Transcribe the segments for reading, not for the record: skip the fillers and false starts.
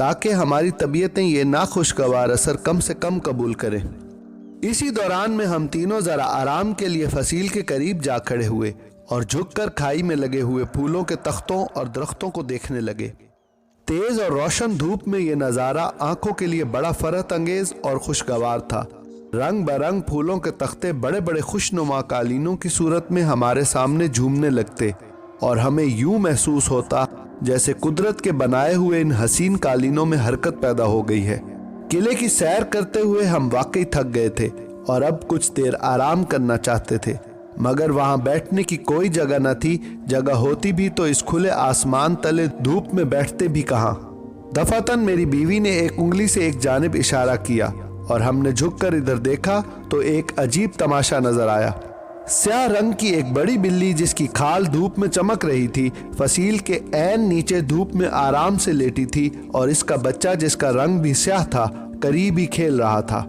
تاکہ ہماری طبیعتیں یہ ناخوشگوار اثر کم سے کم قبول کریں۔ اسی دوران میں ہم تینوں ذرا آرام کے لیے فصیل کے قریب جا کھڑے ہوئے اور جھک کر کھائی میں لگے ہوئے پھولوں کے تختوں اور درختوں کو دیکھنے لگے۔ تیز اور روشن دھوپ میں یہ نظارہ آنکھوں کے لیے بڑا فرحت انگیز اور خوشگوار تھا۔ رنگ برنگ پھولوں کے تختے بڑے بڑے خوشنما قالینوں کی صورت میں ہمارے سامنے جھومنے لگتے اور ہمیں یوں محسوس ہوتا جیسے قدرت کے بنائے ہوئے ان حسین قالینوں میں حرکت پیدا ہو گئی ہے۔ قلعے کی سیر کرتے ہوئے ہم واقعی تھک گئے تھے اور اب کچھ دیر آرام کرنا چاہتے تھے، مگر وہاں بیٹھنے کی کوئی جگہ نہ تھی۔ جگہ ہوتی بھی تو اس کھلے آسمان تلے دھوپ میں بیٹھتے بھی کہاں۔ دفعتاً میری بیوی نے ایک انگلی سے ایک جانب اشارہ کیا اور ہم نے جھک کر ادھر دیکھا تو ایک عجیب تماشا نظر آیا۔ سیاہ رنگ کی ایک بڑی بلی جس کی کھال دھوپ میں چمک رہی تھی فصیل کے عین نیچے دھوپ میں آرام سے لیٹی تھی، اور اس کا بچہ جس کا رنگ بھی سیاہ تھا قریب ہی کھیل رہا تھا۔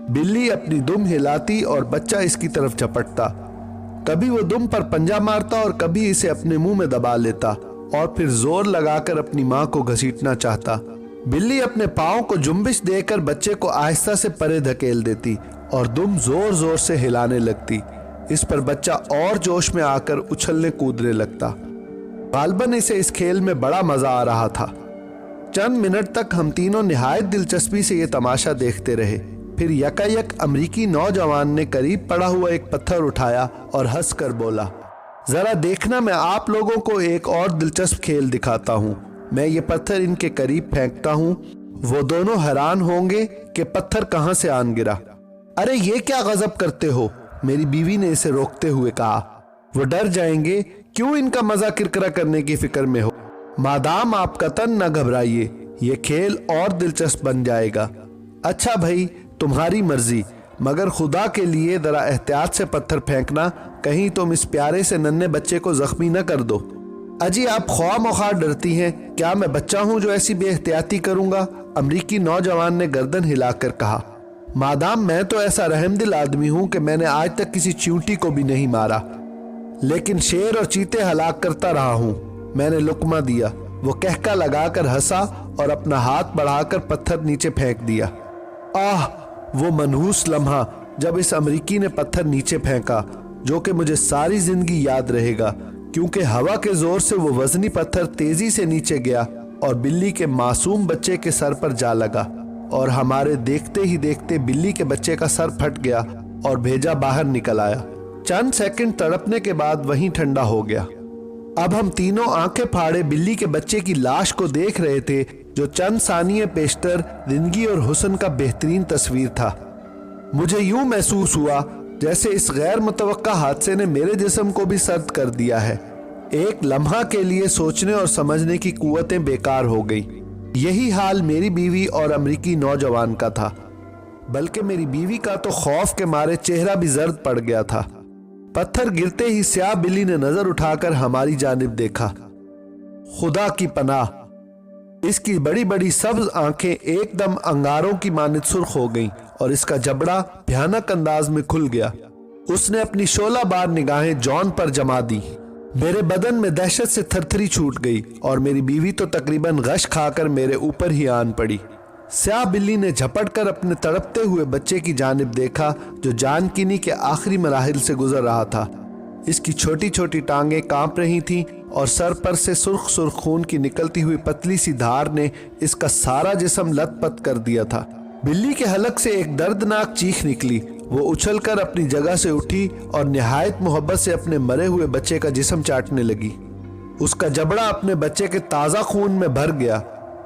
بلی اپنی دم ہلاتی اور بچہ اس کی طرف جھپٹتا، کبھی وہ دم پر پنجہ مارتا اور کبھی اسے اپنے منہ میں دبا لیتا اور پھر زور لگا کر اپنی ماں کو گھسیٹنا چاہتا۔ بلی اپنے پاؤں کو جنبش دے کر بچے کو آہستہ سے پرے دھکیل دیتی اور دم زور زور سے ہلانے لگتی۔ اس پر بچہ اور جوش میں آ کر اچھلنے کودنے لگتا۔ غالباً اسے اس کھیل میں بڑا مزہ آ رہا تھا۔ چند منٹ تک ہم تینوں نہایت دلچسپی سے یہ تماشا دیکھتے رہے۔ پھر یکایک امریکی نوجوان نے قریب پڑا ہوا ایک پتھر اٹھایا اور ہنس کر بولا، ذرا دیکھنا، میں آپ لوگوں کو ایک اور دلچسپ کھیل دکھاتا ہوں۔ میں یہ پتھر ان کے قریب پھینکتا ہوں، وہ دونوں حیران ہوں گے کہ پتھر کہاں سے آن گرا۔ ارے یہ کیا غضب کرتے ہو، میری بیوی نے اسے روکتے ہوئے کہا، وہ ڈر جائیں گے، کیوں ان کا مزہ کرکرا کرنے کی فکر میں ہو؟ مادام آپ قطعاً نہ گھبرائیے، یہ کھیل اور دلچسپ بن جائے گا۔ اچھا بھائی، تمہاری مرضی، مگر خدا کے لیے ذرا احتیاط سے پتھر پھینکنا، کہیں تم اس پیارے سے ننھے بچے کو زخمی نہ کر دو۔ اجی آپ خواہ مخواہ ڈرتی ہیں، کیا میں بچہ ہوں جو ایسی بے احتیاطی کروں گا؟ امریکی نوجوان نے گردن ہلا کر کہا، مادام میں تو ایسا رحم دل آدمی ہوں کہ میں نے آج تک کسی چیونٹی کو بھی نہیں مارا، لیکن شیر اور چیتے ہلاک کرتا رہا ہوں۔ میں نے لقمہ دیا۔ وہ کہکا لگا کر ہنسا اور اپنا ہاتھ بڑھا کر پتھر نیچے پھینک دیا۔ آہ، وہ منحوس لمحہ جب اس امریکی نے پتھر نیچے پھینکا، جو کہ مجھے ساری زندگی یاد رہے گا، کیونکہ ہوا کے زور سے وہ وزنی پتھر تیزی سے نیچے گیا اور بلی کے معصوم بچے کے سر پر جا لگا، اور ہمارے دیکھتے ہی دیکھتے بلی کے بچے کا سر پھٹ گیا اور بھیجا باہر نکل آیا۔ چند سیکنڈ تڑپنے کے بعد وہیں ٹھنڈا ہو گیا۔ اب ہم تینوں آنکھیں پھاڑے بلی کے بچے کی لاش کو دیکھ رہے تھے، جو چند ثانیے پیشتر زندگی اور حسن کا بہترین تصویر تھا۔ مجھے یوں محسوس ہوا جیسے اس غیر متوقع حادثے نے میرے جسم کو بھی سرد کر دیا ہے۔ ایک لمحہ کے لیے سوچنے اور سمجھنے کی قوتیں بیکار ہو گئی۔ یہی حال میری بیوی اور امریکی نوجوان کا تھا، بلکہ میری بیوی کا تو خوف کے مارے چہرہ بھی زرد پڑ گیا تھا۔ پتھر گرتے ہی سیاہ بلی نے نظر اٹھا کر ہماری جانب دیکھا۔ خدا کی پناہ، اس کی بڑی بڑی سبز آنکھیں ایک دم انگاروں کی مانند سرخ ہو گئیں اور اس کا جبڑا بھیانک انداز میں کھل گیا۔ اس نے اپنی شعلہ بار نگاہیں جان پر جما دی۔ میرے بدن میں دہشت سے تھرتھری چھوٹ گئی اور میری بیوی تو تقریباً غش کھا کر میرے اوپر ہی آن پڑی۔ سیاہ بلی نے جھپٹ کر اپنے تڑپتے ہوئے بچے کی جانب دیکھا، جو جان کنی کے آخری مراحل سے گزر رہا تھا۔ اس کی چھوٹی چھوٹی ٹانگیں کانپ رہی تھیں اور سر پر سے سرخ سرخ خون کی نکلتی ہوئی پتلی سی دھار نے اس کا سارا جسم لت پت کر دیا تھا۔ بلی کے حلق سے ایک دردناک چیخ نکلی۔ وہ اچھل کر اپنی جگہ سے اٹھی اور نہایت محبت سے اپنے مرے ہوئے بچے کا جسم چاٹنے لگی۔ اس کا جبڑا اپنے بچے کے تازہ خون میں بھر گیا،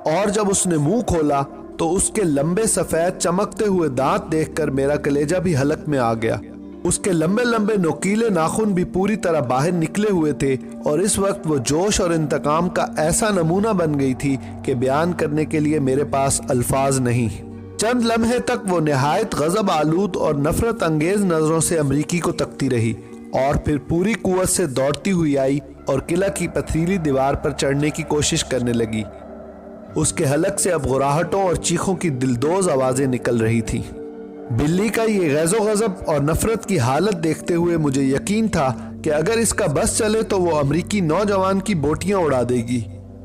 اور جب اس نے منہ کھولا تو اس کے لمبے سفید چمکتے ہوئے دانت دیکھ کر میرا کلیجہ بھی حلق میں آ گیا۔ اس کے لمبے لمبے نوکیلے ناخن بھی پوری طرح باہر نکلے ہوئے تھے، اور اس وقت وہ جوش اور انتقام کا ایسا نمونہ بن گئی تھی کہ بیان کرنے کے لیے میرے پاس الفاظ نہیں۔ چند لمحے تک وہ نہایت غضب آلود اور نفرت انگیز نظروں سے امریکی کو تکتی رہی، اور پھر پوری قوت سے دوڑتی ہوئی آئی اور قلعہ کی پتھریلی دیوار پر چڑھنے کی کوشش کرنے لگی۔ اس کے حلق سے اب غراہٹوں اور چیخوں کی دلدوز آوازیں نکل رہی تھیں۔ بلی کا یہ غیظ و غضب اور نفرت کی حالت دیکھتے ہوئے مجھے یقین تھا کہ اگر اس کا بس چلے تو وہ امریکی نوجوان کی بوٹیاں اڑا دے گی۔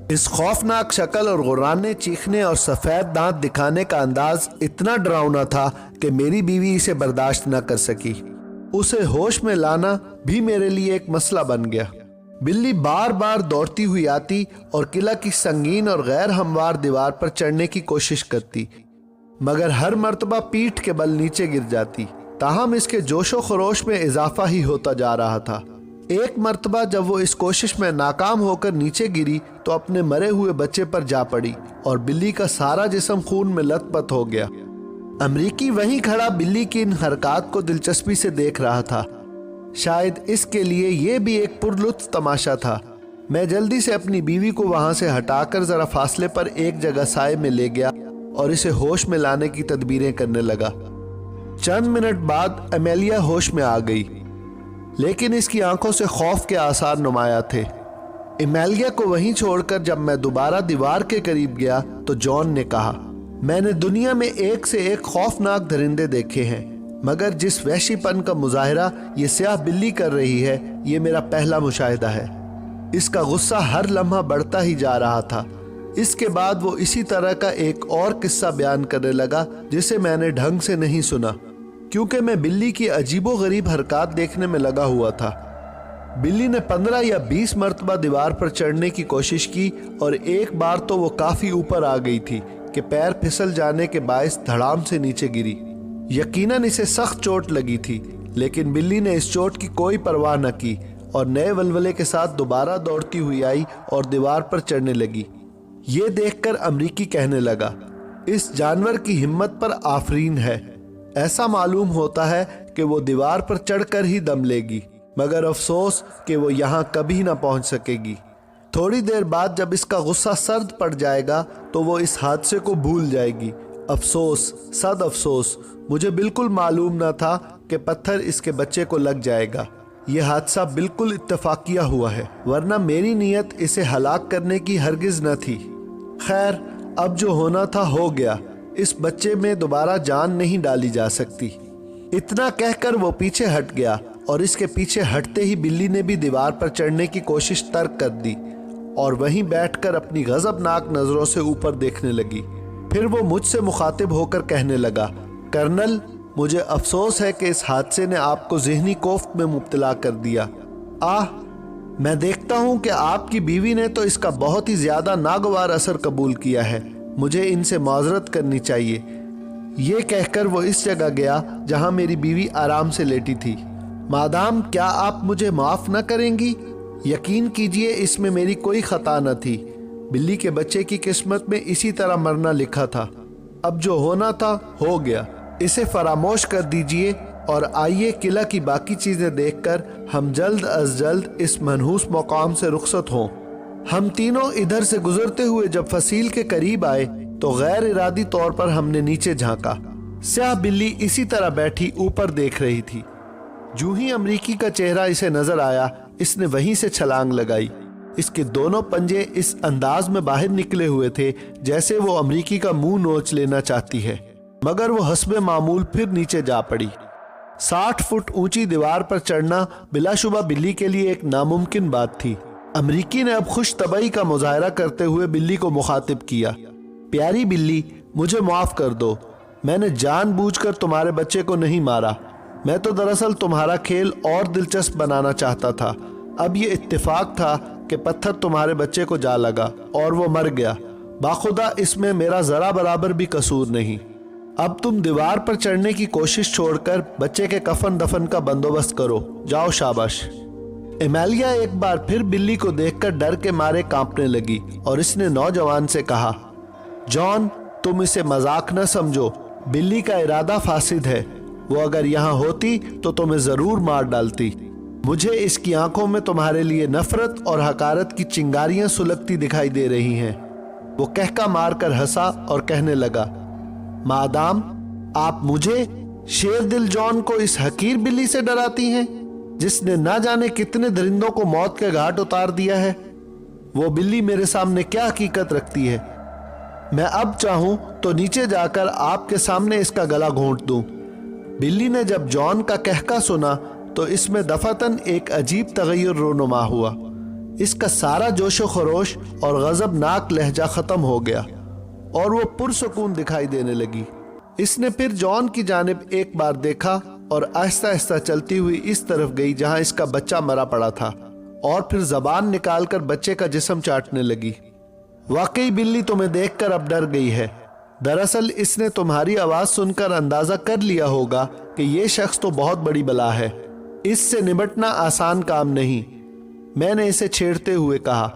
اس خوفناک شکل اور غرانے چیخنے اور سفید دانت دکھانے کا انداز اتنا ڈراؤنا تھا کہ میری بیوی اسے برداشت نہ کر سکی۔ اسے ہوش میں لانا بھی میرے لیے ایک مسئلہ بن گیا۔ بلی بار بار دوڑتی ہوئی آتی اور قلعہ کی سنگین اور غیر ہموار دیوار پر چڑھنے کی کوشش کرتی، مگر ہر مرتبہ پیٹھ کے بل نیچے گر جاتی۔ تاہم اس کے جوش و خروش میں اضافہ ہی ہوتا جا رہا تھا۔ ایک مرتبہ جب وہ اس کوشش میں ناکام ہو کر نیچے گری تو اپنے مرے ہوئے بچے پر جا پڑی اور بلی کا سارا جسم خون میں لت پت ہو گیا۔ امریکی وہیں کھڑا بلی کی ان حرکات کو دلچسپی سے دیکھ رہا تھا۔ شاید اس کے لیے یہ بھی ایک پرلطف تماشا تھا۔ میں جلدی سے اپنی بیوی کو وہاں سے ہٹا کر ذرا فاصلے پر ایک جگہ سائے میں لے گیا اور اسے ہوش میں لانے کی تدبیریں کرنے لگا۔ چند منٹ بعد امیلیا ہوش میں آ گئی، لیکن اس کی آنکھوں سے خوف کے آثار نمایاں تھے۔ امیلیا کو وہیں چھوڑ کر جب میں دوبارہ دیوار کے قریب گیا تو جان نے کہا، میں نے دنیا میں ایک سے ایک خوفناک درندے دیکھے ہیں، مگر جس وحشی پن کا مظاہرہ یہ سیاہ بلی کر رہی ہے یہ میرا پہلا مشاہدہ ہے۔ اس کا غصہ ہر لمحہ بڑھتا ہی جا رہا تھا۔ اس کے بعد وہ اسی طرح کا ایک اور قصہ بیان کرنے لگا جسے میں نے ڈھنگ سے نہیں سنا، کیونکہ میں بلی کی عجیب و غریب حرکات دیکھنے میں لگا ہوا تھا۔ بلی نے 15 یا 20 مرتبہ دیوار پر چڑھنے کی کوشش کی اور ایک بار تو وہ کافی اوپر آ گئی تھی کہ پیر پھسل جانے کے باعث دھڑام سے نیچے گری۔ یقیناً اسے سخت چوٹ لگی تھی، لیکن بلی نے اس چوٹ کی کوئی پرواہ نہ کی اور نئے ولولے کے ساتھ دوبارہ دوڑتی ہوئی آئی اور دیوار پر چڑھنے لگی۔ یہ دیکھ کر امریکی کہنے لگا، اس جانور کی ہمت پر آفرین ہے۔ ایسا معلوم ہوتا ہے کہ وہ دیوار پر چڑھ کر ہی دم لے گی، مگر افسوس کہ وہ یہاں کبھی نہ پہنچ سکے گی۔ تھوڑی دیر بعد جب اس کا غصہ سرد پڑ جائے گا تو وہ اس حادثے کو بھول جائے گی۔ افسوس، صد افسوس، مجھے بالکل معلوم نہ تھا کہ پتھر اس کے بچے کو لگ جائے گا۔ یہ حادثہ بالکل اتفاقیہ ہوا ہے، ورنہ میری نیت اسے ہلاک کرنے کی ہرگز نہ تھی۔ خیر، اب جو ہونا تھا ہو گیا، اس بچے میں دوبارہ جان نہیں ڈالی جا سکتی۔ اتنا کہہ کر وہ پیچھے ہٹ گیا اور اس کے پیچھے ہٹتے ہی بلی نے بھی دیوار پر چڑھنے کی کوشش ترک کر دی اور وہیں بیٹھ کر اپنی غضبناک نظروں سے اوپر دیکھنے لگی۔ پھر وہ مجھ سے مخاطب ہو کر کہنے لگا، کرنل، مجھے افسوس ہے کہ اس حادثے نے آپ کو ذہنی کوفت میں مبتلا کر دیا۔ میں دیکھتا ہوں کہ آپ کی بیوی نے تو اس کا بہت ہی زیادہ ناگوار اثر قبول کیا ہے، مجھے ان سے معذرت کرنی چاہیے۔ یہ کہہ کر وہ اس جگہ گیا جہاں میری بیوی آرام سے لیٹی تھی۔ مادام، کیا آپ مجھے معاف نہ کریں گی؟ یقین کیجئے اس میں میری کوئی خطا نہ تھی۔ بلی کے بچے کی قسمت میں اسی طرح مرنا لکھا تھا۔ اب جو ہونا تھا ہو گیا، اسے فراموش کر دیجئے اور آئیے قلعہ کی باقی چیزیں دیکھ کر ہم جلد از جلد اس منحوس مقام سے رخصت ہوں۔ ہم تینوں ادھر سے گزرتے ہوئے جب فصیل کے قریب آئے تو غیر ارادی طور پر ہم نے نیچے جھانکا۔ سیاہ بلی اسی طرح بیٹھی اوپر دیکھ رہی تھی۔ جو ہی امریکی کا چہرہ اسے نظر آیا، اس نے وہیں سے چھلانگ لگائی۔ اس کے دونوں پنجے اس انداز میں باہر نکلے ہوئے تھے جیسے وہ امریکی کا منہ نوچ لینا چاہتی ہے، مگر وہ حسب معمول پھر نیچے جا پڑی۔ 60 فٹ اونچی دیوار پر چڑھنا بلا شبہ بلی کے لیے ایک ناممکن بات تھی۔ امریکی نے اب خوش طبعی کا مظاہرہ کرتے ہوئے بلی کو مخاطب کیا، پیاری بلی، مجھے معاف کر دو، میں نے جان بوجھ کر تمہارے بچے کو نہیں مارا، میں تو دراصل تمہارا کھیل اور دلچسپ بنانا چاہتا تھا۔ اب یہ اتفاق تھا کہ پتھر تمہارے بچے کو جا لگا اور وہ مر گیا، باخدا اس میں میرا ذرا برابر بھی قصور نہیں۔ اب تم دیوار پر چڑھنے کی کوشش چھوڑ کر بچے کے کفن دفن کا بندوبست کرو، جاؤ، شاباش۔ امیلیا ایک بار پھر بلی کو دیکھ کر ڈر کے مارے کانپنے لگی اور اس نے نوجوان سے کہا، جان، تم اسے مذاق نہ سمجھو، بلی کا ارادہ فاسد ہے، وہ اگر یہاں ہوتی تو تمہیں ضرور مار ڈالتی۔ مجھے اس کی آنکھوں میں تمہارے لیے نفرت اور حقارت کی چنگاریاں سلگتی دکھائی دے رہی ہیں۔ وہ کہکا مار کر ہنسا اور کہنے لگا، مادام، آپ مجھے، شیر دل جان کو اس حقیر بلی سے ڈراتی ہیں جس نے نہ جانے کتنے درندوں کو موت کے گھاٹ اتار دیا ہے؟ وہ بلی میرے سامنے کیا حقیقت رکھتی ہے؟ میں اب چاہوں تو نیچے جا کر آپ کے سامنے اس کا گلا گھونٹ دوں۔ بلی نے جب جان کا کہکا سنا تو اس میں دفعتاً ایک عجیب تغیر رونما ہوا۔ اس کا سارا جوش و خروش اور غضبناک لہجہ ختم ہو گیا اور وہ پرسکون دکھائی دینے لگی۔ اس نے پھر جان کی جانب ایک بار دیکھا اور آہستہ آہستہ چلتی ہوئی اس طرف گئی جہاں اس کا بچہ مرا پڑا تھا، اور پھر زبان نکال کر بچے کا جسم چاٹنے لگی۔ واقعی بلی تمہیں دیکھ کر اب ڈر گئی ہے۔ دراصل اس نے تمہاری آواز سن کر اندازہ کر لیا ہوگا کہ یہ شخص تو بہت بڑی بلا ہے، اس سے نمٹنا آسان کام نہیں، میں نے اسے چھیڑتے ہوئے کہا۔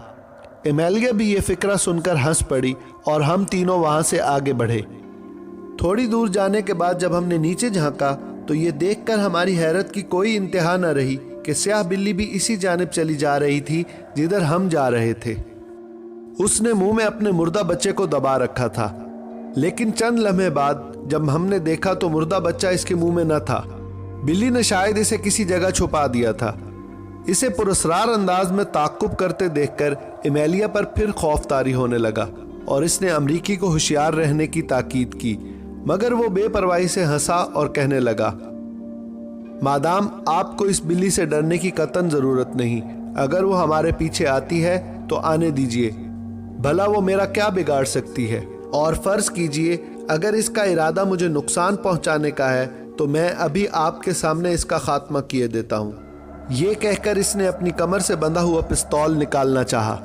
ایمیلیا بھی یہ فکرہ سن کر ہنس پڑی اور ہم تینوں وہاں سے آگے بڑھے۔ تھوڑی دور جانے کے بعد جب ہم نے نیچے جھانکا تو یہ دیکھ کر ہماری حیرت کی کوئی انتہا نہ رہی کہ سیاہ بلی بھی اسی جانب چلی جا رہی تھی جدھر ہم جا رہے تھے۔ اس نے منہ میں اپنے مردہ بچے کو دبا رکھا تھا، لیکن چند لمحے بعد جب ہم نے دیکھا تو مردہ بچہ اس کے منہ میں نہ تھا۔ بلی نے شاید اسے کسی جگہ چھپا دیا تھا۔ اسے پراسرار انداز میں تعقب کرتے دیکھ کر ایمیلیا پر پھر خوف طاری ہونے لگا اور اس نے امریکی کو ہوشیار رہنے کی تاکید کی، مگر وہ بے پرواہی سے ہنسا اور کہنے لگا، مادام آپ کو اس بلی سے ڈرنے کی قطعاً ضرورت نہیں، اگر وہ ہمارے پیچھے آتی ہے تو آنے دیجیے، بھلا وہ میرا کیا بگاڑ سکتی ہے، اور فرض کیجئے اگر اس کا ارادہ مجھے نقصان پہنچانے کا ہے تو میں ابھی آپ کے سامنے اس کا خاتمہ کیے دیتا ہوں۔ یہ کہہ کر اس نے اپنی کمر سے بندھا ہوا پستول نکالنا چاہا۔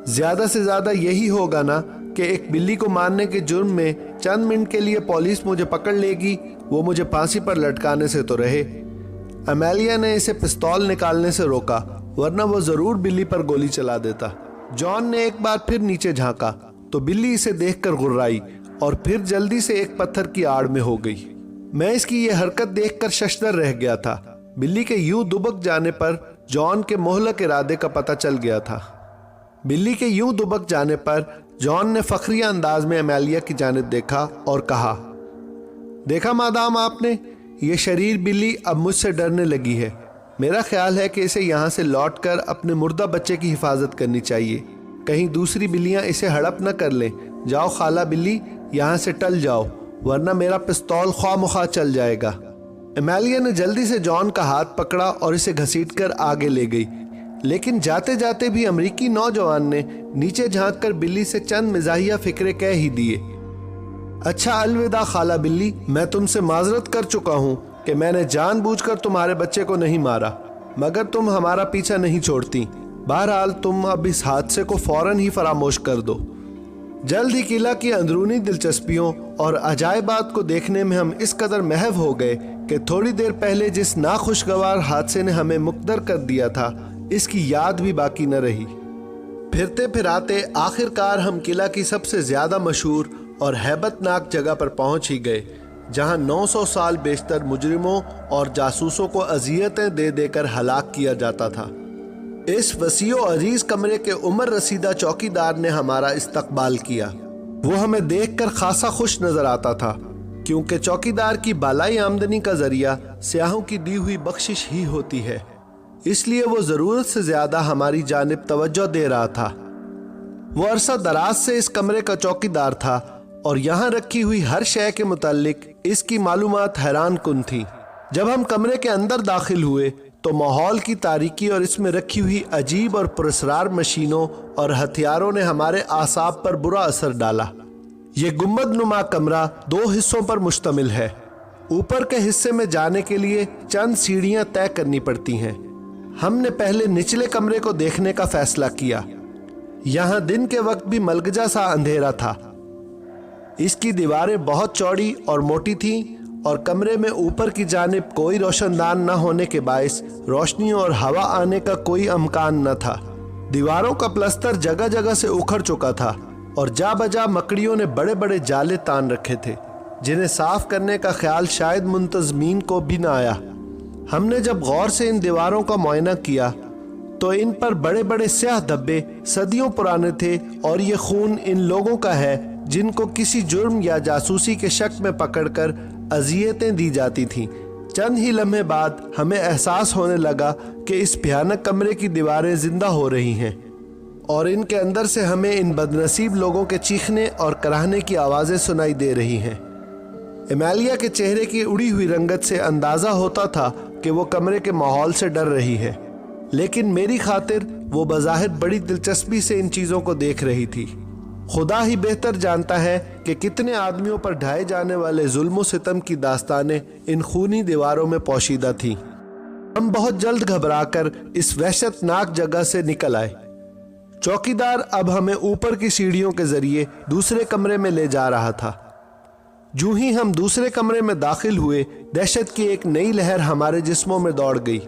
زیادہ سے زیادہ یہی ہوگا نا کہ ایک بلی کو مارنے کے جرم میں چند منٹ کے لیے پولیس مجھے پکڑ لے گی، وہ مجھے پھانسی پر لٹکانے سے تو رہے۔ ایمیلیا نے اسے پستول نکالنے سے روکا، ورنہ وہ ضرور بلی پر گولی چلا دیتا۔ جان نے ایک بار پھر نیچے جھانکا تو بلی اسے دیکھ کر غرائی اور پھر جلدی سے ایک پتھر کی آڑ میں ہو گئی۔ میں اس کی یہ حرکت دیکھ کر ششدر رہ گیا تھا۔ بلی کے یوں دبک جانے پر جان کے مہلک ارادے کا پتہ چل گیا تھا۔ بلی کے یوں دبک جانے پر جان نے فخریہ انداز میں ایمیلیا کی جانب دیکھا اور کہا، دیکھا مادام آپ نے، یہ شریر بلی اب مجھ سے ڈرنے لگی ہے۔ میرا خیال ہے کہ اسے یہاں سے لوٹ کر اپنے مردہ بچے کی حفاظت کرنی چاہیے، کہیں دوسری بلیاں اسے ہڑپ نہ کر لیں۔ جاؤ خالہ بلی، یہاں سے ٹل جاؤ، ورنہ میرا پستول خواہ مخواہ چل جائے گا۔ ایمیلیا نے جلدی سے جان کا ہاتھ پکڑا اور اسے گھسیٹ کر آگے لے گئی، لیکن جاتے جاتے بھی امریکی نوجوان نے نیچے جھانک کر بلی سے چند مزاحیہ فکرے کہہ ہی دیے۔ اچھا الوداع خالہ بلی، میں تم سے معذرت کر چکا ہوں کہ میں نے جان بوجھ کر تمہارے بچے کو نہیں مارا، مگر تم ہمارا پیچھا نہیں چھوڑتی۔ بہرحال تم اب اس حادثے کو فوراً ہی فراموش کر دو۔ جلد ہی قلعہ کی اندرونی دلچسپیوں اور عجائبات کو دیکھنے میں ہم اس قدر محو ہو گئے کہ تھوڑی دیر پہلے جس ناخوشگوار حادثے نے ہمیں مقدر کر دیا تھا اس کی یاد بھی باقی نہ رہی۔ پھرتے پھراتے آخر کار ہم قلعہ کی سب سے زیادہ مشہور اور ہیبت ناک جگہ پر پہنچ ہی گئے، جہاں 900 سال بیشتر مجرموں اور جاسوسوں کو اذیتیں دے دے کر ہلاک کیا جاتا تھا۔ اس وسیع و عریض کمرے کے عمر رسیدہ چوکی دار نے ہمارا استقبال کیا۔ وہ ہمیں دیکھ کر خاصا خوش نظر آتا تھا، کیونکہ چوکی دار کی بالائی آمدنی کا ذریعہ سیاحوں کی دی ہوئی بخشش ہی ہوتی ہے، اس لیے وہ ضرورت سے زیادہ ہماری جانب توجہ دے رہا تھا۔ وہ عرصہ دراز سے اس کمرے کا چوکی دار تھا اور یہاں رکھی ہوئی ہر شے کے متعلق اس کی معلومات حیران کن تھیں۔ جب ہم کمرے کے اندر داخل ہوئے تو ماحول کی تاریکی اور اس میں رکھی ہوئی عجیب اور پراسرار مشینوں اور ہتھیاروں نے ہمارے اعصاب پر برا اثر ڈالا۔ یہ گنبد نما کمرہ 2 حصوں پر مشتمل ہے۔ اوپر کے حصے میں جانے کے لیے چند سیڑھیاں طے کرنی پڑتی ہیں۔ ہم نے پہلے نچلے کمرے کو دیکھنے کا فیصلہ کیا۔ یہاں دن کے وقت بھی ملگجا سا اندھیرا تھا۔ اس کی دیواریں بہت چوڑی اور موٹی تھیں اور کمرے میں اوپر کی جانب کوئی روشن دان نہ ہونے کے باعث روشنی اور ہوا آنے کا کوئی امکان نہ تھا۔ دیواروں کا پلستر جگہ جگہ سے اکھڑ چکا تھا اور جا بجا مکڑیوں نے بڑے بڑے جالے تان رکھے تھے، جنہیں صاف کرنے کا خیال شاید منتظمین کو بھی نہ آیا۔ ہم نے جب غور سے ان دیواروں کا معائنہ کیا تو ان پر بڑے بڑے سیاہ دھبے صدیوں پرانے تھے، اور یہ خون ان لوگوں کا ہے جن کو کسی جرم یا جاسوسی کے شک میں پکڑ کر اذیتیں دی جاتی تھیں۔ چند ہی لمحے بعد ہمیں احساس ہونے لگا کہ اس بھیانک کمرے کی دیواریں زندہ ہو رہی ہیں اور ان کے اندر سے ہمیں ان بدنصیب لوگوں کے چیخنے اور کراہنے کی آوازیں سنائی دے رہی ہیں۔ ایمیلیا کے چہرے کی اڑی ہوئی رنگت سے اندازہ ہوتا تھا کہ وہ کمرے کے ماحول سے ڈر رہی ہے، لیکن میری خاطر وہ بظاہر بڑی دلچسپی سے ان چیزوں کو دیکھ رہی تھی۔ خدا ہی بہتر جانتا ہے کہ کتنے آدمیوں پر ڈھائے جانے والے ظلم و ستم کی داستانیں ان خونی دیواروں میں پوشیدہ تھیں۔ ہم بہت جلد گھبرا کر اس وحشت ناک جگہ سے نکل آئے۔ چوکیدار اب ہمیں اوپر کی سیڑھیوں کے ذریعے دوسرے کمرے میں لے جا رہا تھا۔ جو ہی ہم دوسرے کمرے میں داخل ہوئے، دہشت کی ایک نئی لہر ہمارے جسموں میں دوڑ گئی۔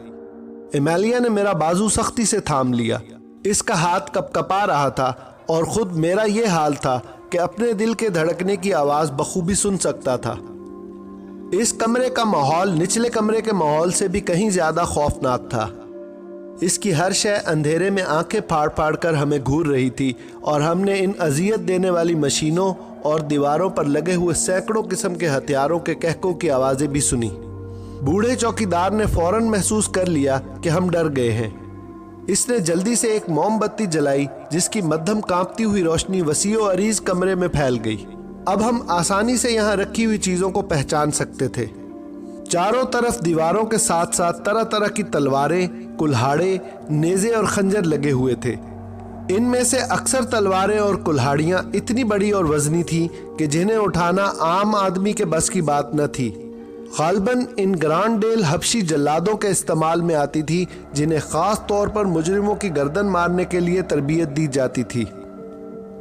ایمیلیا نے میرا بازو سختی سے تھام لیا۔ اس کا ہاتھ کپ کپا رہا تھا اور خود میرا یہ حال تھا کہ اپنے دل کے دھڑکنے کی آواز بخوبی سن سکتا تھا۔ اس کمرے کا ماحول نچلے کمرے کے ماحول سے بھی کہیں زیادہ خوفناک تھا۔ اس کی ہر شے اندھیرے میں آنکھیں پھاڑ پھاڑ کر ہمیں گھور رہی تھی اور ہم نے ان اذیت دینے والی مشینوں اور دیواروں پر لگے ہوئے سینکڑوں قسم کے ہتھیاروں کے کہکوں کی آوازیں بھی سنی۔ بوڑھے چوکیدار نے فوراً محسوس کر لیا کہ ہم ڈر گئے ہیں۔ اس نے جلدی سے ایک موم بتی جلائی جس کی مدھم کانپتی ہوئی روشنی وسیع و عریض کمرے میں پھیل گئی۔ اب ہم آسانی سے یہاں رکھی ہوئی چیزوں کو پہچان سکتے تھے۔ چاروں طرف دیواروں کے ساتھ ساتھ طرح طرح کی تلواریں، کلہاڑے، نیزے اور خنجر لگے ہوئے تھے۔ ان میں سے اکثر تلواریں اور کلہاڑیاں اتنی بڑی اور وزنی تھیں کہ جنہیں اٹھانا عام آدمی کے بس کی بات نہ تھی۔ غالباً ان گرانڈ ڈیل حبشی جلادوں کے استعمال میں آتی تھی جنہیں خاص طور پر مجرموں کی گردن مارنے کے لیے تربیت دی جاتی تھی۔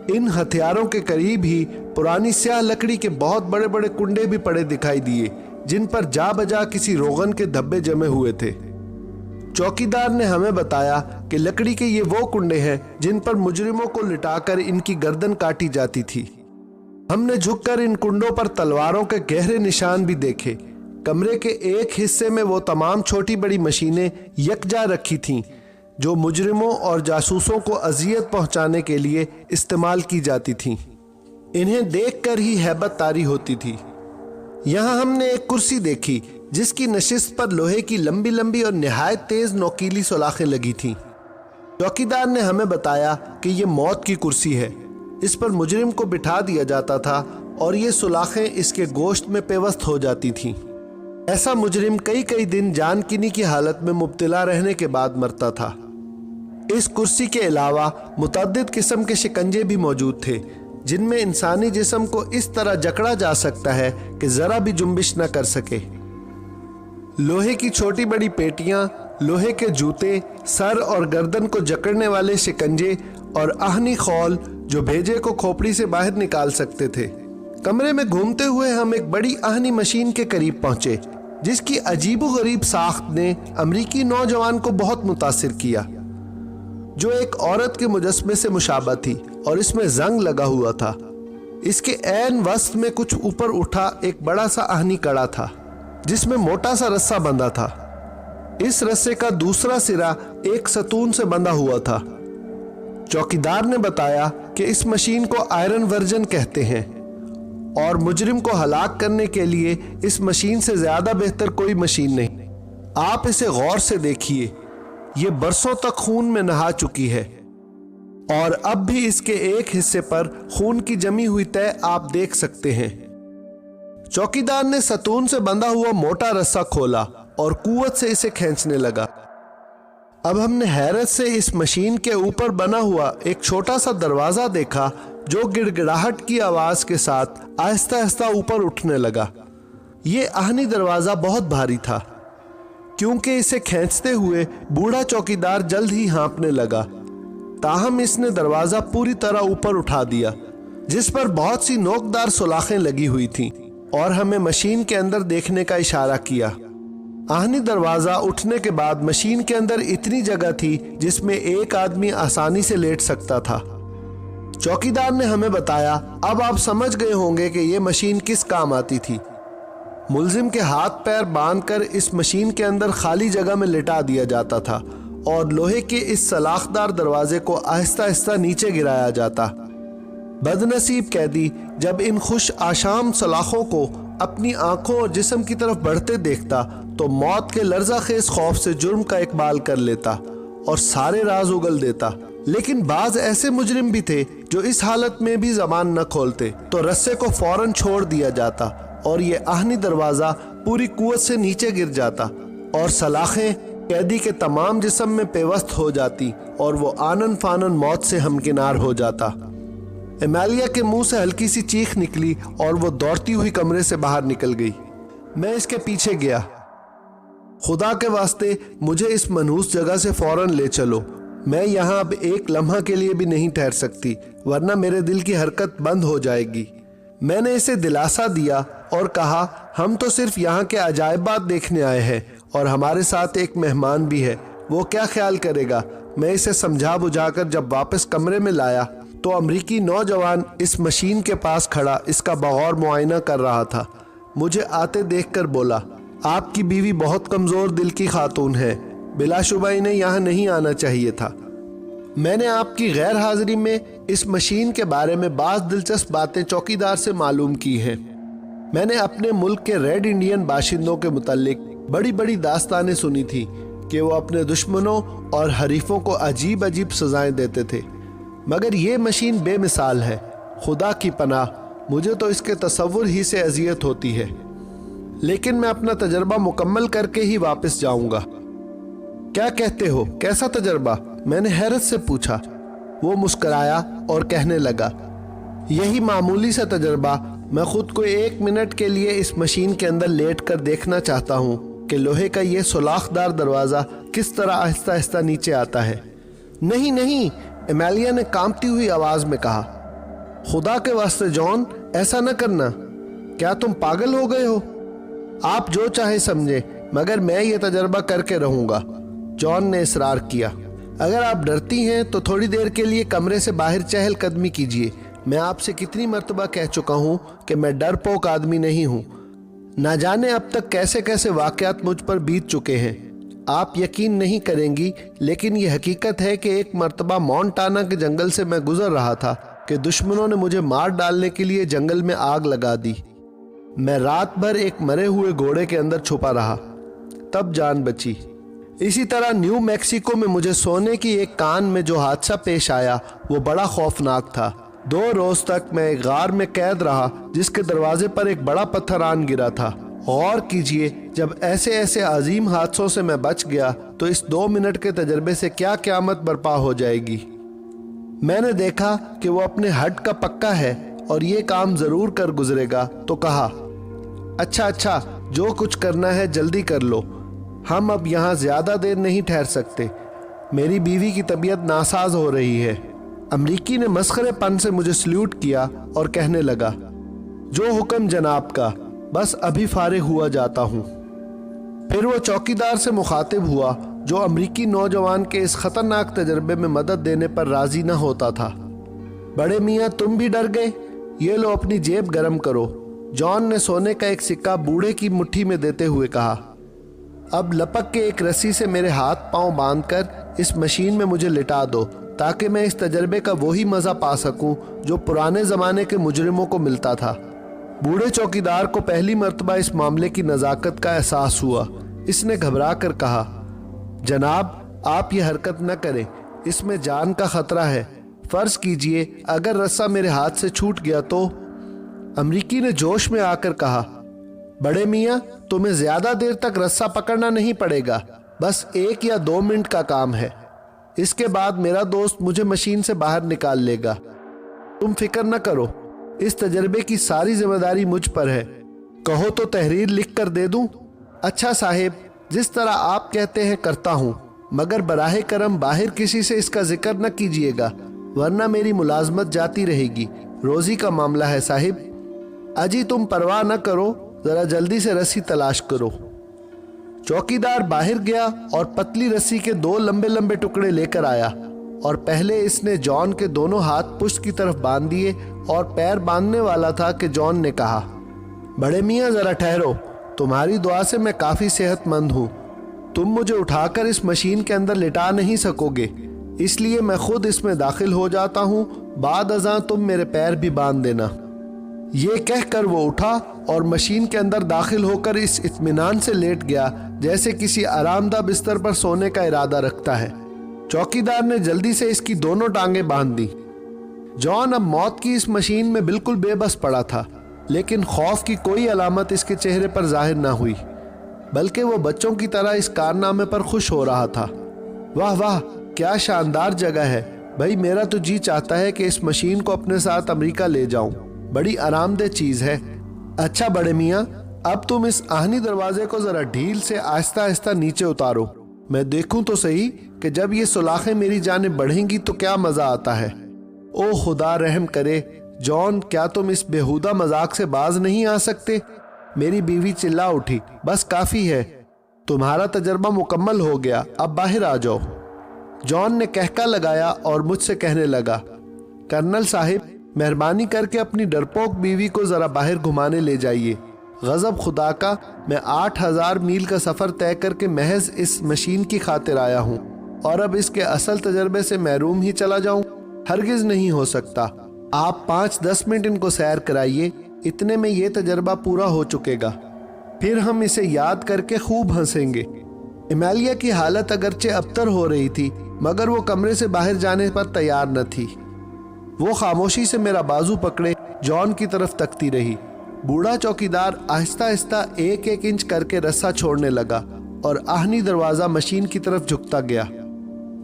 ان ہتھیاروں کے قریب ہی پرانی سیاہ لکڑی کے بہت بڑے بڑے کنڈے بھی پڑے دکھائی دیے جن پر جا بجا کسی روغن کے دھبے جمے ہوئے تھے۔ چوکیدار نے ہمیں بتایا کہ لکڑی کے یہ وہ کنڈے ہیں جن پر مجرموں کو لٹا کر ان کی گردن کاٹی جاتی تھی۔ ہم نے جھک کر ان کنڈوں پر تلواروں کے گہرے نشان بھی دیکھے۔ کمرے کے ایک حصے میں وہ تمام چھوٹی بڑی مشینیں یکجا رکھی تھیں جو مجرموں اور جاسوسوں کو اذیت پہنچانے کے لیے استعمال کی جاتی تھیں۔ انہیں دیکھ کر ہی ہیبت طاری ہوتی تھی۔ یہاں ہم نے ایک کرسی دیکھی جس کی نشست پر لوہے کی لمبی لمبی اور نہایت تیز نوکیلی سلاخیں لگی تھیں۔ چوکیدار نے ہمیں بتایا کہ یہ موت کی کرسی ہے۔ اس پر مجرم کو بٹھا دیا جاتا تھا اور یہ سلاخیں اس کے گوشت میں پیوست ہو جاتی تھیں۔ ایسا مجرم کئی دن جان کنی کی حالت میں مبتلا رہنے کے بعد مرتا تھا۔ اس کرسی کے علاوہ متعدد قسم کے شکنجے بھی موجود تھے جن میں انسانی جسم کو اس طرح جکڑا جا سکتا ہے کہ ذرا بھی جنبش نہ کر سکے۔ لوہے کی چھوٹی بڑی پیٹیاں، لوہے کے جوتے، سر اور گردن کو جکڑنے والے شکنجے اور آہنی خول جو بھیجے کو کھوپڑی سے باہر نکال سکتے تھے۔ کمرے میں گھومتے ہوئے ہم ایک بڑی آہنی مشین کے قریب پہنچے جس کی عجیب و غریب ساخت نے امریکی نوجوان کو بہت متاثر کیا، جو ایک عورت کے مجسمے سے مشابہ تھی اور اس میں زنگ لگا ہوا تھا۔ اس کے عین وسط میں کچھ اوپر اٹھا ایک بڑا سا آہنی کڑا تھا جس میں موٹا سا رسہ بندھا تھا۔ اس رسے کا دوسرا سرا ایک ستون سے بندھا ہوا تھا۔ چوکیدار نے بتایا کہ اس مشین کو آئرن ورجن کہتے ہیں اور مجرم کو ہلاک کرنے کے لیے اس مشین سے زیادہ بہتر کوئی مشین نہیں۔ آپ اسے غور سے دیکھیے، یہ برسوں تک خون میں نہا چکی ہے اور اب بھی اس کے ایک حصے پر خون کی جمی ہوئی تہ آپ دیکھ سکتے ہیں۔ چوکیدار نے ستون سے بندھا ہوا موٹا رسہ کھولا اور قوت سے اسے کھینچنے لگا۔ اب ہم نے حیرت سے اس مشین کے اوپر بنا ہوا ایک چھوٹا سا دروازہ دیکھا جو گڑ گڑاہٹ کی آواز کے ساتھ آہستہ آہستہ اوپر اٹھنے لگا۔ یہ آہنی دروازہ بہت بھاری تھا کیونکہ اسے کھینچتے ہوئے بوڑھا چوکیدار جلد ہی ہانپنے لگا، تاہم اس نے دروازہ پوری طرح اوپر اٹھا دیا جس پر بہت سی نوکدار سلاخیں لگی ہوئی تھیں اور ہمیں مشین کے اندر دیکھنے کا اشارہ کیا۔ آہنی دروازہ اٹھنے کے بعد مشین کے اندر اتنی جگہ تھی جس میں ایک آدمی آسانی سے لیٹ سکتا تھا۔ چوکیدار نے ہمیں بتایا، اب آپ سمجھ گئے ہوں گے کہ یہ مشین کس کام آتی تھی۔ ملزم کے ہاتھ پیر باندھ کر اس مشین کے اندر خالی جگہ میں لٹا دیا جاتا تھا اور لوہے کے اس سلاخدار دروازے کو آہستہ آہستہ نیچے گرایا جاتا۔ بد نصیب قیدی جب ان خوش آشام سلاخوں کو اپنی آنکھوں اور جسم کی طرف بڑھتے دیکھتا تو موت کے لرزہ خیز خوف سے جرم کا اقبال کر لیتا اور سارے راز اگل دیتا۔ لیکن بعض ایسے مجرم بھی تھے جو اس حالت میں بھی زبان نہ کھولتے تو رسے کو فوراً چھوڑ دیا جاتا اور یہ آہنی دروازہ پوری قوت سے نیچے گر جاتا اور سلاخیں قیدی کے تمام جسم میں پیوست ہو جاتی اور وہ آنن فانن موت سے ہمکنار ہو جاتا۔ ایمیلیا کے منہ سے ہلکی سی چیخ نکلی اور وہ دوڑتی ہوئی کمرے سے باہر نکل گئی۔ میں اس کے پیچھے گیا۔ خدا کے واسطے مجھے اس منحوس جگہ سے فوراً لے چلو، میں یہاں اب ایک لمحہ کے لیے بھی نہیں ٹھہر سکتی، ورنہ میرے دل کی حرکت بند ہو جائے گی۔ میں نے اسے دلاسا دیا اور کہا ہم تو صرف یہاں کے عجائبات دیکھنے آئے ہیں اور ہمارے ساتھ ایک مہمان بھی ہے، وہ کیا خیال کرے گا۔ میں اسے سمجھا بجھا کر جب واپس کمرے میں لایا تو امریکی نوجوان اس مشین کے پاس کھڑا اس کا بغور معائنہ کر رہا تھا۔ مجھے آتے دیکھ کر بولا، آپ کی بیوی بہت کمزور دل کی خاتون ہے، بلا شبہ انہیں یہاں نہیں آنا چاہیے تھا۔ میں نے آپ کی غیر حاضری میں اس مشین کے بارے میں بعض دلچسپ باتیں چوکیدار سے معلوم کی ہیں۔ میں نے اپنے ملک کے ریڈ انڈین باشندوں کے متعلق بڑی بڑی داستانیں سنی تھی کہ وہ اپنے دشمنوں اور حریفوں کو عجیب عجیب سزائیں دیتے تھے، مگر یہ مشین بے مثال ہے۔ خدا کی پناہ، مجھے تو اس کے تصور ہی سے اذیت ہوتی ہے، لیکن میں اپنا تجربہ مکمل کر کے ہی واپس جاؤں گا۔ کیا کہتے ہو، کیسا تجربہ؟ میں نے حیرت سے پوچھا۔ وہ مسکرایا اور کہنے لگا، یہی معمولی سا تجربہ، میں خود کو 1 منٹ کے لیے اس مشین کے اندر لیٹ کر دیکھنا چاہتا ہوں کہ لوہے کا یہ سولاخ دار دروازہ کس طرح آہستہ آہستہ نیچے آتا ہے۔ نہیں نہیں، ایمیلیا نے کانپتی ہوئی آواز میں کہا، خدا کے واسطے جان، ایسا نہ کرنا، کیا تم پاگل ہو گئے ہو؟ آپ جو چاہے سمجھے، مگر میں یہ تجربہ کر کے رہوں گا۔ جان نے اصرار کیا، اگر آپ ڈرتی ہیں تو تھوڑی دیر کے لیے کمرے سے باہر چہل قدمی کیجیے۔ میں آپ سے کتنی مرتبہ کہہ چکا ہوں کہ میں ڈرپوک آدمی نہیں ہوں۔ نہ جانے اب تک کیسے کیسے واقعات مجھ پر بیت چکے ہیں، آپ یقین نہیں کریں گی، لیکن یہ حقیقت ہے کہ ایک مرتبہ مونٹانا کے جنگل سے میں گزر رہا تھا کہ دشمنوں نے مجھے مار ڈالنے کے لیے جنگل میں آگ لگا دی۔ میں رات بھر ایک مرے ہوئے گھوڑے کے اندر چھپا رہا، تب جان بچی۔ اسی طرح نیو میکسیکو میں مجھے سونے کی ایک کان میں جو حادثہ پیش آیا وہ بڑا خوفناک تھا۔ 2 روز تک میں ایک غار میں قید رہا جس کے دروازے پر ایک بڑا پتھر آن گرا تھا۔ غور کیجئے، جب ایسے عظیم حادثوں سے میں بچ گیا تو اس 2 منٹ کے تجربے سے کیا قیامت برپا ہو جائے گی۔ میں نے دیکھا کہ وہ اپنے ہڈ کا پکا ہے اور یہ کام ضرور کر گزرے گا، تو کہا، اچھا، جو کچھ کرنا ہے جلدی کر لو، ہم اب یہاں زیادہ دیر نہیں ٹھہر سکتے، میری بیوی کی طبیعت ناساز ہو رہی ہے۔ امریکی نے مسخرے پن سے مجھے سلیوٹ کیا اور کہنے لگا، جو حکم جناب کا، بس ابھی فارغ ہوا جاتا ہوں۔ پھر وہ چوکیدار سے مخاطب ہوا جو امریکی نوجوان کے اس خطرناک تجربے میں مدد دینے پر راضی نہ ہوتا تھا۔ بڑے میاں، تم بھی ڈر گئے؟ یہ لو اپنی جیب گرم کرو۔ جان نے سونے کا ایک سکہ بوڑھے کی مٹھی میں دیتے ہوئے کہا، اب لپک کے ایک رسی سے میرے ہاتھ پاؤں باندھ کر اس مشین میں مجھے لٹا دو تاکہ میں اس تجربے کا وہی مزہ پا سکوں جو پرانے زمانے کے مجرموں کو ملتا تھا۔ بوڑھے چوکیدار کو پہلی مرتبہ اس معاملے کی نزاکت کا احساس ہوا۔ اس نے گھبرا کر کہا، جناب آپ یہ حرکت نہ کریں، اس میں جان کا خطرہ ہے۔ فرض کیجئے اگر رسہ میرے ہاتھ سے چھوٹ گیا تو؟ امریکی نے جوش میں آ کر کہا، بڑے میاں تمہیں زیادہ دیر تک رسہ پکڑنا نہیں پڑے گا، بس 1 یا 2 منٹ کا کام ہے، اس کے بعد میرا دوست مجھے مشین سے باہر نکال لے گا۔ تم فکر نہ کرو، اس تجربے کی ساری ذمہ داری مجھ پر ہے، کہو تو تحریر لکھ کر دے دوں؟ اچھا صاحب، جس طرح آپ کہتے ہیں کرتا ہوں، مگر براہ کرم باہر کسی سے اس کا ذکر نہ کیجیے گا، ورنہ میری ملازمت جاتی رہے گی، روزی کا معاملہ ہے صاحب۔ اجی تم پرواہ نہ کرو، ذرا جلدی سے رسی تلاش کرو۔ چوکیدار باہر گیا اور پتلی رسی کے 2 لمبے لمبے ٹکڑے لے کر آیا، اور پہلے اس نے جان کے دونوں ہاتھ پشت کی طرف باندھ دیے اور پیر باندھنے والا تھا کہ جان نے کہا، بڑے میاں ذرا ٹھہرو، تمہاری دعا سے میں کافی صحت مند ہوں، تم مجھے اٹھا کر اس مشین کے اندر لٹا نہیں سکو گے، اس لیے میں خود اس میں داخل ہو جاتا ہوں، بعد ازاں تم میرے پیر بھی باندھ دینا۔ یہ کہہ کر وہ اٹھا اور مشین کے اندر داخل ہو کر اس اطمینان سے لیٹ گیا جیسے کسی آرام دہ بستر پر سونے کا ارادہ رکھتا ہے۔ چوکیدار نے جلدی سے اس کی دونوں ٹانگیں باندھ دی۔ جان اب موت کی اس مشین میں بالکل بے بس پڑا تھا، لیکن خوف کی کوئی علامت اس کے چہرے پر ظاہر نہ ہوئی۔ بلکہ وہ بچوں کی طرح اس کارنامے پر خوش ہو رہا تھا۔ واہ واہ، کیا شاندار جگہ ہے بھائی، میرا تو جی چاہتا ہے کہ اس مشین کو اپنے ساتھ امریکہ لے جاؤں، بڑی آرام دہ چیز ہے۔ اچھا بڑے میاں، اب تم اس آہنی دروازے کو ذرا ڈھیل سے آہستہ آہستہ نیچے اتارو، میں دیکھوں تو صحیح کہ جب یہ سلاخیں میری جانب بڑھیں گی تو کیا مزہ آتا ہے۔ او خدا رحم کرے، جان کیا تم اس بےہودہ مذاق سے باز نہیں آ سکتے؟ میری بیوی چلا اٹھی۔ بس کافی ہے، تمہارا تجربہ مکمل ہو گیا، اب باہر آ جاؤ۔ جان نے کہکا لگایا اور مجھ سے کہنے لگا، کرنل صاحب مہربانی کر کے اپنی ڈرپوک بیوی کو ذرا باہر گھمانے لے جائیے۔ غضب خدا کا، میں 8000 میل کا سفر طے کر کے محض اس مشین کی خاطر آیا ہوں، اور اب اس کے اصل تجربے سے محروم ہی چلا جاؤں؟ ہرگز نہیں ہو سکتا۔ آپ 5-10 منٹ ان کو سیر کرائیے، اتنے میں یہ تجربہ پورا ہو چکے گا، پھر ہم اسے یاد کر کے خوب ہنسیں گے۔ ایمیلیا کی حالت اگرچہ ابتر ہو رہی تھی، مگر وہ کمرے سے باہر جانے پر تیار نہ تھی۔ وہ خاموشی سے میرا بازو پکڑے جان کی طرف تکتی رہی۔ بوڑھا چوکیدار آہستہ آہستہ 1-1 انچ کر کے رسا چھوڑنے لگا اور آہنی دروازہ مشین کی طرف جھکتا گیا۔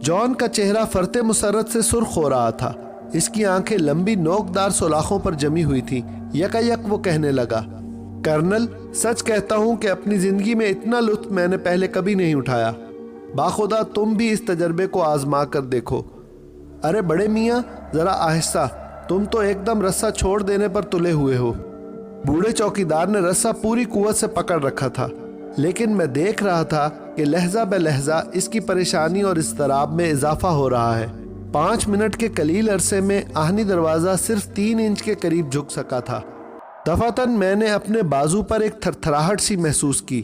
جان کا چہرہ فرط مسرت سے سرخ ہو رہا تھا، اس کی آنکھیں لمبی نوکدار سلاخوں پر جمی ہوئی تھیں۔ یکا وہ کہنے لگا، کرنل سچ کہتا ہوں کہ اپنی زندگی میں اتنا لطف میں نے پہلے کبھی نہیں اٹھایا۔ باخدا تم بھی اس تجربے کو آزما کر دیکھو۔ ارے بڑے میاں ذرا آہستہ، تم تو ایک دم رسا چھوڑ دینے پر تلے ہوئے ہو۔ بوڑھے چوکیدار نے رسا پوری قوت سے پکڑ رکھا تھا، لیکن میں دیکھ رہا تھا کہ لہجہ بے لہجہ اس کی پریشانی اور اضطراب میں اضافہ ہو رہا ہے۔ 5 منٹ کے قلیل عرصے میں آہنی دروازہ صرف 3 انچ کے قریب جھک سکا تھا۔ دفعتاً میں نے اپنے بازو پر ایک تھرتھراہٹ سی محسوس کی۔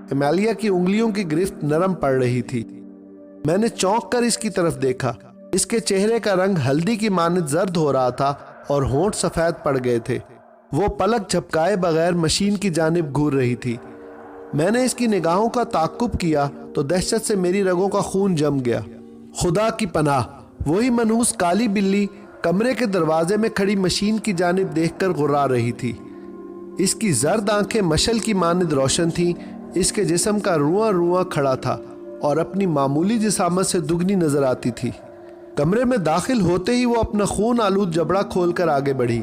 ایمیلیا کی انگلیوں کی گرفت نرم پڑ رہی تھی۔ میں نے چونک کر اس کی طرف دیکھا۔ اس کے چہرے کا رنگ ہلدی کی مانند زرد ہو رہا تھا اور ہونٹ سفید پڑ گئے تھے۔ وہ پلک جھپکائے بغیر مشین کی جانب گھور رہی تھی۔ میں نے اس کی نگاہوں کا تعقب کیا تو دہشت سے میری رگوں کا خون جم گیا۔ خدا کی پناہ، وہی منحوس کالی بلی کمرے کے دروازے میں کھڑی مشین کی جانب دیکھ کر غرا رہی تھی۔ اس کی زرد آنکھیں مشل کی مانند روشن تھیں، اس کے جسم کا رواں رواں کھڑا تھا اور اپنی معمولی جسامت سے دگنی نظر آتی تھی۔ کمرے میں داخل ہوتے ہی وہ اپنا خون آلود جبڑا کھول کر آگے بڑھی۔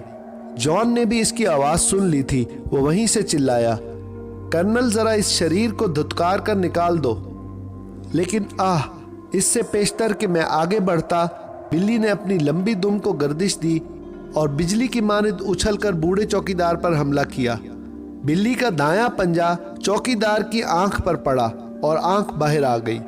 جان نے بھی اس کی آواز سن لی تھی، وہ وہیں سے چلایا، کرنل ذرا اس شریر کو دھتکار کر نکال دو۔ لیکن اس سے پیشتر کہ میں آگے بڑھتا، بلی نے اپنی لمبی دم کو گردش دی اور بجلی کی مانند اچھل کر بوڑھے چوکیدار پر حملہ کیا۔ بلی کا دایاں پنجہ چوکیدار کی آنکھ پر پڑا اور آنکھ باہر آ گئی۔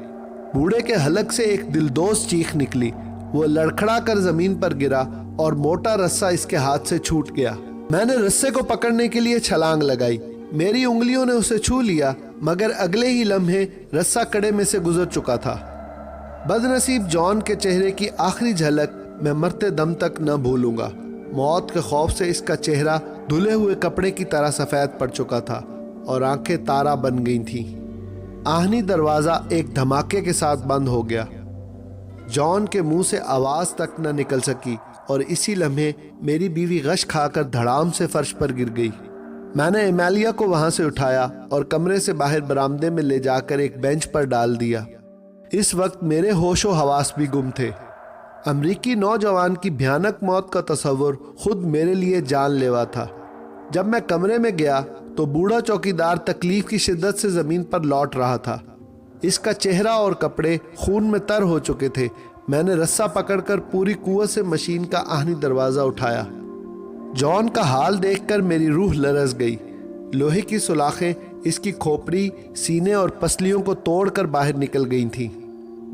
بوڑھے کے حلق سے ایک دلدوز چیخ نکلی، وہ لڑکھڑا کر زمین پر گرا اور موٹا رسا اس کے ہاتھ سے چھوٹ گیا۔ میں نے رسے کو پکڑنے کے لیے چھلانگ لگائی، میری انگلیوں نے اسے چھو لیا، مگر اگلے ہی لمحے رسا کڑے میں سے گزر چکا تھا۔ بد نصیب جان کے چہرے کی آخری جھلک میں مرتے دم تک نہ بھولوں گا۔ موت کے خوف سے اس کا چہرہ دھلے ہوئے کپڑے کی طرح سفید پڑ چکا تھا اور آنکھیں تارا بن گئی تھیں۔ آہنی دروازہ ایک دھماکے کے ساتھ بند ہو گیا۔ جان کے منہ سے آواز تک نہ نکل سکی اور اسی لمحے میری بیوی غش کھا کر دھڑام سے فرش پر گر گئی۔ میں نے ایمیلیا کو وہاں سے اٹھایا اور کمرے سے باہر برآمدے میں لے جا کر ایک بینچ پر ڈال دیا۔ اس وقت میرے ہوش و حواس بھی گم تھے۔ امریکی نوجوان کی بھیانک موت کا تصور خود میرے لیے جان لیوا تھا۔ جب میں کمرے میں گیا تو بوڑھا چوکیدار تکلیف کی شدت سے زمین پر لوٹ رہا تھا۔ اس کا چہرہ اور کپڑے خون میں تر ہو چکے تھے۔ میں نے رسا پکڑ کر پوری قوت سے مشین کا آہنی دروازہ اٹھایا۔ جان کا حال دیکھ کر میری روح لرز گئی۔ لوہے کی سلاخیں اس کی کھوپڑی، سینے اور پسلیوں کو توڑ کر باہر نکل گئی تھیں۔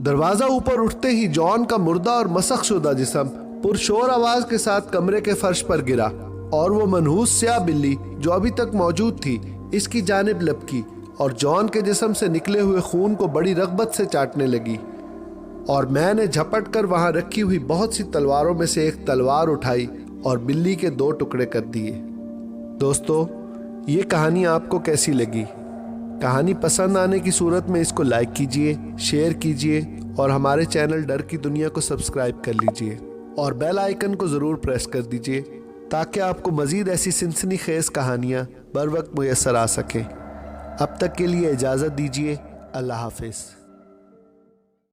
دروازہ اوپر اٹھتے ہی جان کا مردہ اور مسخ شدہ جسم پرشور آواز کے ساتھ کمرے کے فرش پر گرا اور وہ منحوس سیاہ بلی جو ابھی تک موجود تھی اس کی جانب لپکی اور جان کے جسم سے نکلے ہوئے خون کو بڑی رغبت سے چاٹنے لگی، اور میں نے جھپٹ کر وہاں رکھی ہوئی بہت سی تلواروں میں سے ایک تلوار اٹھائی اور بلی کے 2 ٹکڑے کر دیے۔ دوستو، یہ کہانی آپ کو کیسی لگی؟ کہانی پسند آنے کی صورت میں اس کو لائک کیجئے، شیئر کیجئے اور ہمارے چینل ڈر کی دنیا کو سبسکرائب کر لیجئے اور بیل آئیکن کو ضرور پریس کر دیجئے تاکہ آپ کو مزید ایسی سنسنی خیز کہانیاں بر وقت میسر آ سکیں۔ اب تک کے لیے اجازت دیجیے، اللہ حافظ۔